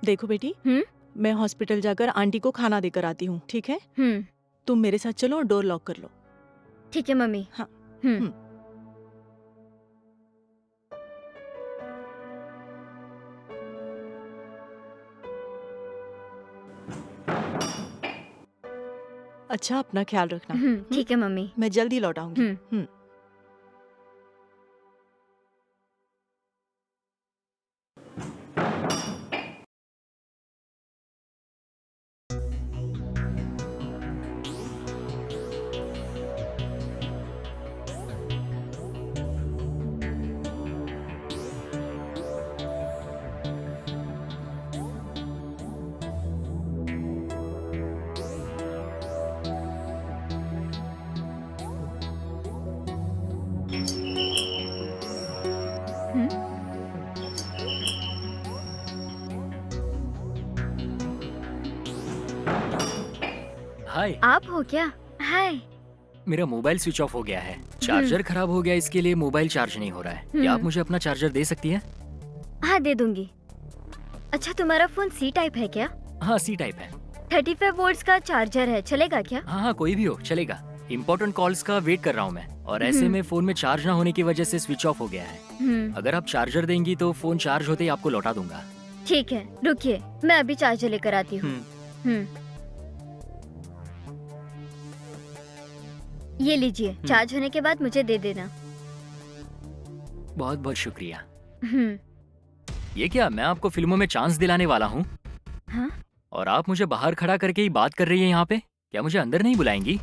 देखो बेटी, मैं हॉस्पिटल जाकर आंटी को खाना देकर आती हूँ, ठीक है? तुम मेरे साथ चलो और डोर लॉक कर लो। ठीक है मम्मी। हाँ। अच्छा, अपना ख्याल रखना। ठीक है मम्मी। मैं जल्दी लौट आऊंगी। हाय। आप हो क्या? हाय। मेरा मोबाइल स्विच ऑफ हो गया है, चार्जर खराब हो गया, इसके लिए मोबाइल चार्ज नहीं हो रहा है। क्या आप मुझे अपना चार्जर दे सकती हैं? हाँ दे दूंगी। अच्छा तुम्हारा फोन सी टाइप है क्या? हाँ सी टाइप है। 35 वोल्ट्स का चार्जर है, चलेगा क्या? हाँ कोई भी हो चलेगा। इम्पोर्टेंट कॉल्स का वेट कर रहा हूँ मैं, और ऐसे में फोन में चार्ज ना होने की वजह से स्विच ऑफ हो गया है। अगर आप चार्जर देंगी तो फोन चार्ज होते ही आपको लौटा दूंगा। ठीक है रुकिए, मैं अभी चार्जर लेकर आती हूँ। ये लीजिए, चार्ज होने के बाद मुझे दे देना। बहुत बहुत शुक्रिया। ये क्या, मैं आपको फिल्मों में चांस दिलाने वाला हूँ? हाँ? और आप मुझे बाहर खड़ा करके ही बात कर रही है यहाँ पे? क्या मुझे अंदर नहीं बुलाएंगी?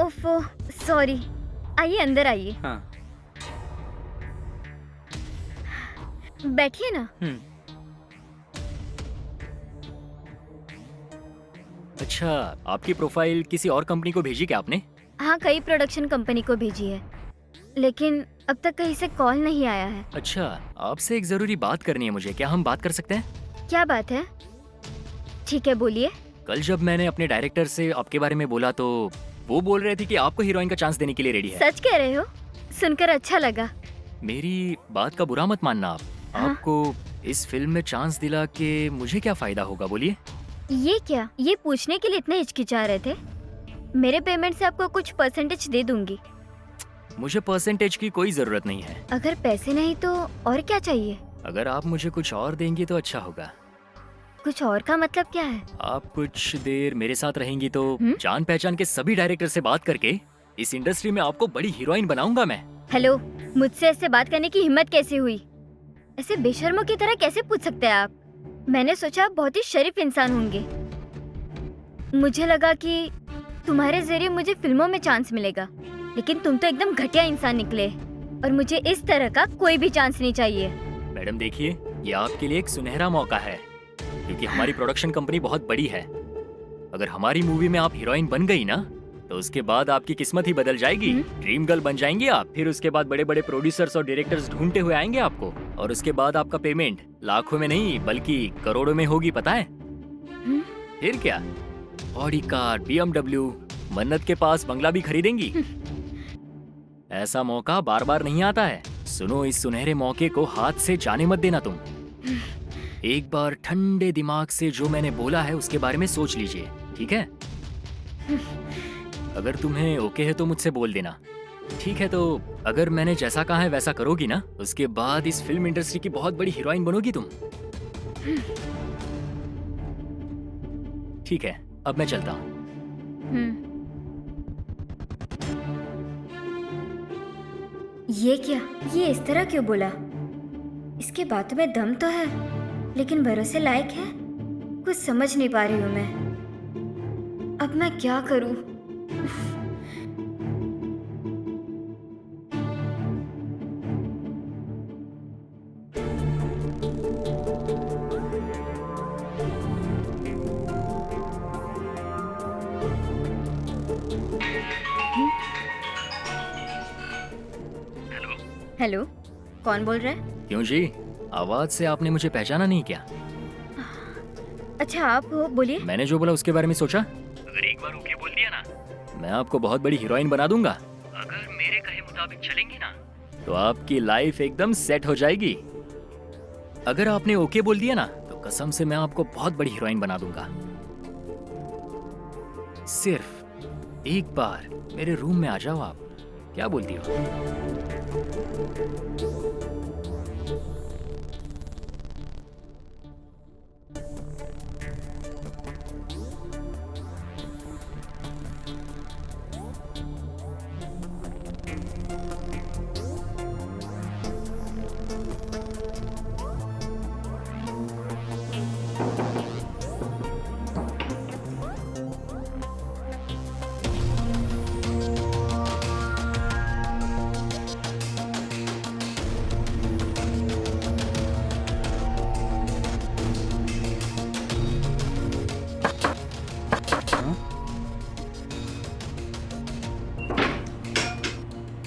ओफो सॉरी, आइए अंदर आइए। हाँ। बैठिए ना। अच्छा, आपकी प्रोफाइल किसी और कंपनी को भेजी क्या आपने? हाँ कई प्रोडक्शन कंपनी को भेजी है, लेकिन अब तक कहीं से कॉल नहीं आया है। अच्छा, आपसे एक जरूरी बात करनी है मुझे, क्या हम बात कर सकते हैं? क्या बात है? ठीक है बोलिए। कल जब मैंने अपने डायरेक्टर से आपके बारे में बोला तो वो बोल रहे थे कि आपको हीरोइन का चांस देने के लिए रेडी है। सच कह रहे हो? सुनकर अच्छा लगा। मेरी बात का बुरा मत मानना आप। हाँ? आपको इस फिल्म में चांस दिला के मुझे क्या फायदा होगा बोलिए? ये क्या, ये पूछने के लिए इतने हिचकिचा रहे थे? मेरे पेमेंट से आपको कुछ परसेंटेज दे दूंगी। मुझे परसेंटेज की कोई जरूरत नहीं है। अगर पैसे नहीं तो और क्या चाहिए? अगर आप मुझे कुछ और देंगी तो अच्छा होगा। कुछ और का मतलब क्या है? आप कुछ देर मेरे साथ रहेंगी तो जान पहचान के सभी डायरेक्टर से बात करके इस इंडस्ट्री में आपको बड़ी हीरोइन बनाऊंगा मैं। हेलो, मुझसे ऐसे बात करने की हिम्मत कैसे हुई? ऐसे बेशर्मों की तरह कैसे पूछ सकते हैं आप? मैंने सोचा आप बहुत ही शरीफ इंसान होंगे। मुझे लगा कि तुम्हारे जरिए मुझे फिल्मों में चांस मिलेगा, लेकिन तुम तो एकदम घटिया इंसान निकले, और मुझे इस तरह का कोई भी चांस नहीं चाहिए। मैडम देखिए, ये आपके लिए एक सुनहरा मौका है, क्योंकि हमारी प्रोडक्शन कंपनी बहुत बड़ी है। अगर हमारी मूवी में आप हीरोइन बन गई ना, तो उसके बाद आपकी किस्मत ही बदल जाएगी। ड्रीम गर्ल बन जाएंगी आप। फिर उसके बाद बड़े बड़े प्रोड्यूसर्स और डायरेक्टर्स ढूंढते हुए आएंगे आपको, और उसके बाद आपका पेमेंट लाखों में नहीं बल्कि करोड़ों में होगी, पता है? फिर क्या, ऑडी कार, BMW, मन्नत के पास बंगला भी खरीदेंगी। ऐसा मौका बार बार नहीं आता है। सुनो, इस सुनहरे मौके को हाथ से जाने मत देना तुम। एक बार ठंडे दिमाग से जो मैंने बोला है उसके बारे में सोच लीजिए, ठीक है? अगर तुम्हें ओके है तो मुझसे बोल देना, ठीक है? तो अगर मैंने जैसा कहा है वैसा करोगी ना, उसके बाद इस फिल्म इंडस्ट्री की बहुत बड़ी हीरोइन बनोगी तुम। ठीक है, अब मैं चलता हूँ। ये क्या, ये इस तरह क्यों बोला? इसके बातों में दम तो है, लेकिन भरोसे लायक है? कुछ समझ नहीं पा रही हूँ मैं। अब मैं क्या करूँ? हेलो, कौन बोल रहा है? क्यों जी, आवाज से आपने मुझे पहचाना नहीं क्या? अच्छा आप हो, बोलिए। मैंने जो बोला उसके बारे में सोचा? अगर एक बार ओके बोल दिया ना, मैं आपको बहुत बड़ी हीरोइन बना दूंगा। अगर मेरे कहे मुताबिक चलेंगी ना, तो आपकी लाइफ एकदम सेट हो जाएगी। अगर आपने ओके बोल दिया ना, तो कसम से मैं आपको बहुत बड़ी हीरोइन बना दूंगा। सिर्फ एक बार मेरे रूम में आ जाओ आप। क्या बोलती हो?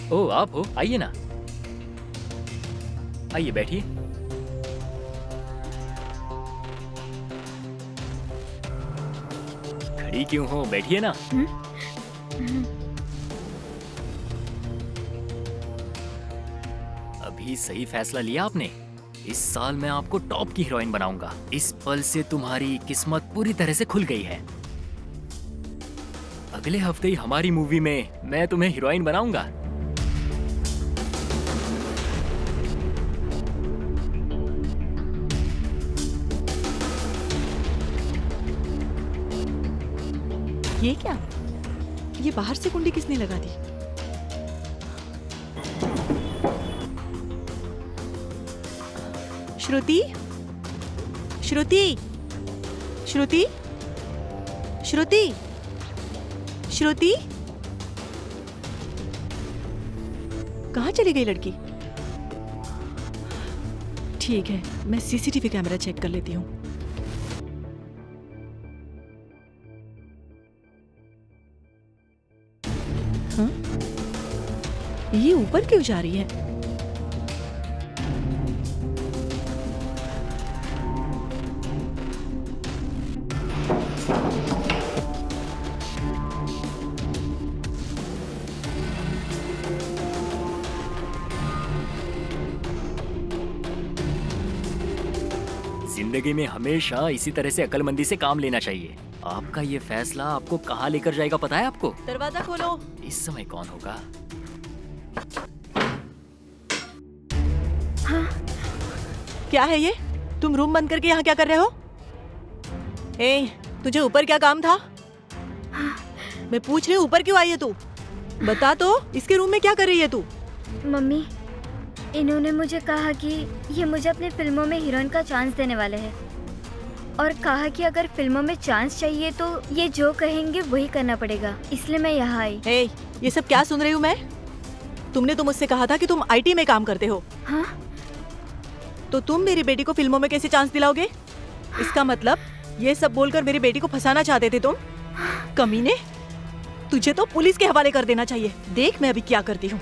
ओ, आप हो? आइए ना, आइए बैठिए। खड़ी क्यों हो? बैठिए ना। अभी सही फैसला लिया आपने। इस साल मैं आपको टॉप की हीरोइन बनाऊंगा। इस पल से तुम्हारी किस्मत पूरी तरह से खुल गई है। अगले हफ्ते ही हमारी मूवी में मैं तुम्हें हीरोइन बनाऊंगा। ये क्या? ये बाहर से कुंडी किसने लगा दी? श्रुति, श्रुति, श्रुति, श्रुति, श्रुति, कहाँ चली गई लड़की? ठीक है, मैं सीसीटीवी कैमरा चेक कर लेती हूँ। हाँ? ये ऊपर क्यों जा रही है? जिंदगी में हमेशा इसी तरह से अक्लमंदी से काम लेना चाहिए। आपका ये फैसला आपको कहाँ लेकर जाएगा पता है आपको? दरवाजा खोलो। इस समय कौन होगा? हाँ? क्या है ये? तुम रूम बंद करके यहाँ क्या कर रहे हो? ए, तुझे ऊपर क्या काम था? मैं पूछ रही हूँ, ऊपर क्यों आई है तू? बता तो, इसके रूम में क्या कर रही है तू? मम्मी, इन्होंने मुझे कहा कि ये मुझे अपनी फिल्मों में हीरोइन का चांस देने वाले हैं और कहा कि अगर फिल्मों में चांस चाहिए तो ये जो कहेंगे वही करना पड़ेगा, इसलिए मैं यहाँ आई। ए, ये सब क्या सुन रही हूँ मैं? तुमने तो मुझसे कहा था कि तुम आईटी में काम करते हो। हाँ? तो तुम मेरी बेटी को फिल्मों में कैसे चांस दिलाओगे? इसका मतलब ये सब बोलकर मेरी बेटी को फंसाना चाहते थे तुम? कमीने, तुझे तो पुलिस के हवाले कर देना चाहिए। देख मैं अभी क्या करती हूँ।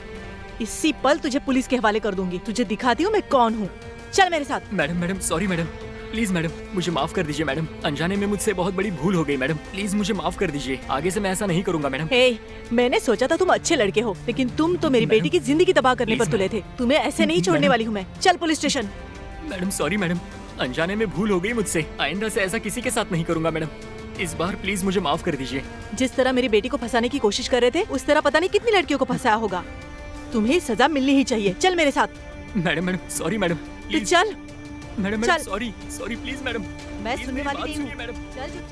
इसी पल तुझे पुलिस के हवाले कर दूंगी। तुझे दिखाती हूँ मैं कौन हूँ। चल मेरे साथ। Madam, sorry madam, please madam, मुझे माफ कर दीजिए मैडम। अनजाने में मुझसे बहुत बड़ी भूल हो गई मैडम, प्लीज मुझे माफ कर दीजिए। आगे से मैं ऐसा नहीं करूंगा मैडम। हे, मैंने सोचा था तुम अच्छे लड़के हो, लेकिन तुम तो मेरी बेटी की जिंदगी तबाह करने पर तुले थे। तुम्हें ऐसे नहीं छोड़ने वाली हूँ मैं। चल police station. Madam sorry madam, अनजाने में भूल हो गई मुझसे। आइंदा से ऐसा किसी के साथ नहीं करूंगा मैडम। इस बार प्लीज मुझे माफ कर दीजिए। जिस तरह मेरी बेटी को फंसाने की कोशिश कर रहे थे, उस तरह पता नहीं कितनी लड़कियों को फंसाया होगा। तुम्हें सजा मिलनी ही चाहिए। चल मेरे साथ। मैडम, सॉरी मैडम, तू चल। मैडम, चल। Sorry please madam. मैं सुनने वाली नहीं हूँ। मैडम। चल चुपचाप।